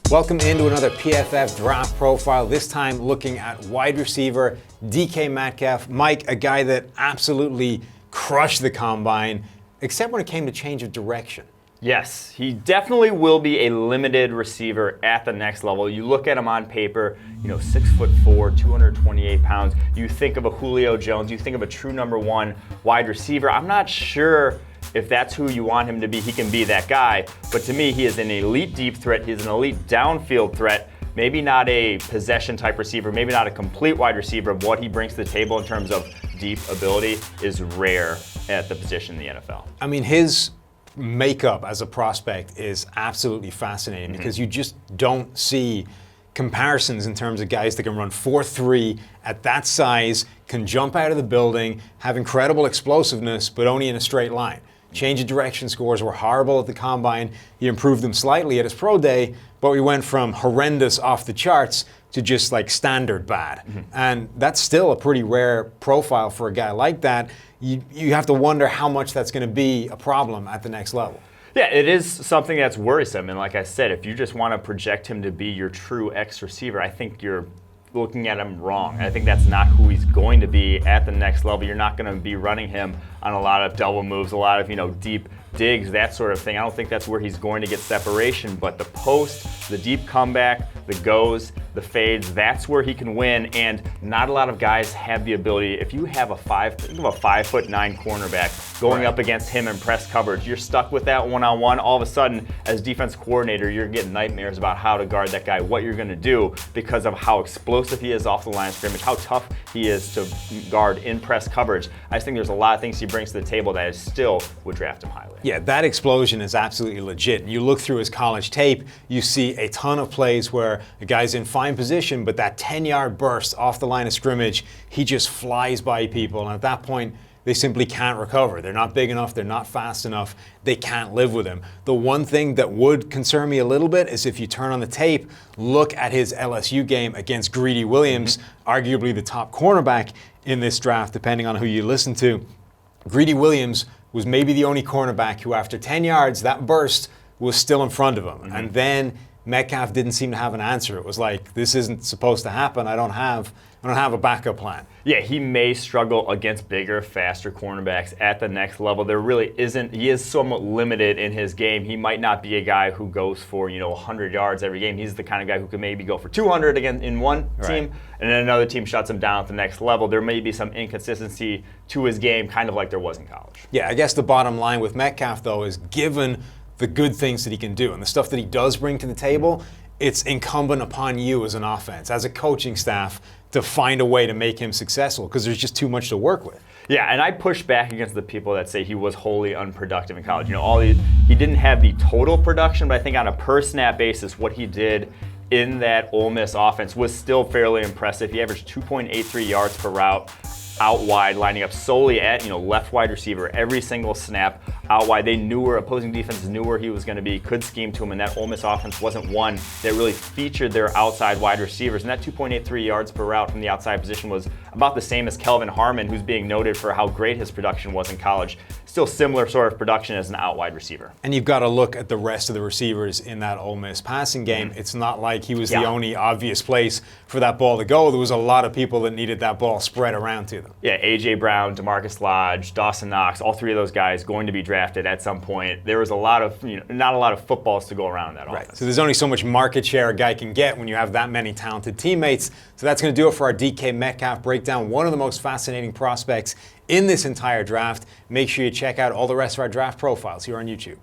Welcome into another PFF draft profile, this time looking at wide receiver DK Metcalf. Mike, a guy that absolutely crushed the combine, except when it came to change of direction. Yes, he definitely will be a limited receiver at the next level. You look at him on paper, 6'4", 228 pounds. You think of a Julio Jones, you think of a true number one wide receiver. I'm not sure if that's who you want him to be. He can be that guy, but to me, he is an elite deep threat. He's an elite downfield threat. Maybe not a possession type receiver, maybe not a complete wide receiver. What he brings to the table in terms of deep ability is rare at the position in the NFL. I mean, his makeup as a prospect is absolutely fascinating because you just don't see comparisons in terms of guys that can run 4.3 at that size, can jump out of the building, have incredible explosiveness, but only in a straight line. Change of direction scores were horrible at the combine. He improved them slightly at his pro day, but we went from horrendous off the charts to just like standard bad. And that's still a pretty rare profile for a guy like that. You have to wonder how much that's going to be a problem at the next level. Yeah, it is something that's worrisome. And like I said, if you just want to project him to be your true X receiver, I think you're looking at him wrong. I think that's not who he's going to be at the next level. You're not going to be running him on a lot of double moves, a lot of, deep digs, that sort of thing. I don't think that's where he's going to get separation, but the post, the deep comeback, the goes, the fades, that's where he can win, and not a lot of guys have the ability. If you have think of a 5'9" cornerback going up against him in press coverage, you're stuck with that one-on-one. All of a sudden, as defense coordinator, you're getting nightmares about how to guard that guy, what you're going to do because of how explosive he is off the line of scrimmage, how tough he is to guard in press coverage. I just think there's a lot of things he brings to the table that I still would draft him highly. Yeah, that explosion is absolutely legit. And you look through his college tape, you see a ton of plays where a guy's in fine position, but that 10-yard burst off the line of scrimmage, he just flies by people. And at that point, they simply can't recover. They're not big enough. They're not fast enough. They can't live with him. The one thing that would concern me a little bit is if you turn on the tape, look at his LSU game against Greedy Williams, arguably the top cornerback in this draft, depending on who you listen to. Greedy Williams was maybe the only cornerback who, after 10 yards, that burst was still in front of him. And then Metcalf didn't seem to have an answer. It was like, this isn't supposed to happen. I don't have a backup plan. Yeah, he may struggle against bigger, faster cornerbacks at the next level. There really isn't. He is somewhat limited in his game. He might not be a guy who goes for 100 yards every game. He's the kind of guy who could maybe go for 200 again in one team, and then another team shuts him down at the next level. There may be some inconsistency to his game, kind of like there was in college. Yeah, I guess the bottom line with Metcalf, though, is given the good things that he can do and the stuff that he does bring to the table, it's incumbent upon you as an offense, as a coaching staff, to find a way to make him successful because there's just too much to work with. Yeah, and I push back against the people that say he was wholly unproductive in college. He didn't have the total production, but I think on a per snap basis, what he did in that Ole Miss offense was still fairly impressive. He averaged 2.83 yards per route out wide, lining up solely at left wide receiver every single snap out wide. They knew where opposing defenses knew where he was going to be, could scheme to him, and that Ole Miss offense wasn't one that really featured their outside wide receivers. And that 2.83 yards per route from the outside position was about the same as Kelvin Harmon, who's being noted for how great his production was in college. Still similar sort of production as an out wide receiver. And you've got to look at the rest of the receivers in that Ole Miss passing game. It's not like he was the only obvious place for that ball to go. There was a lot of people that needed that ball spread around to them. Yeah, A.J. Brown, DeMarcus Lodge, Dawson Knox, all three of those guys going to be drafted at some point. There was a lot of, not a lot of footballs to go around in that offense. So there's only so much market share a guy can get when you have that many talented teammates. So that's going to do it for our DK Metcalf breakdown. One of the most fascinating prospects in this entire draft. Make sure you check out all the rest of our draft profiles here on YouTube.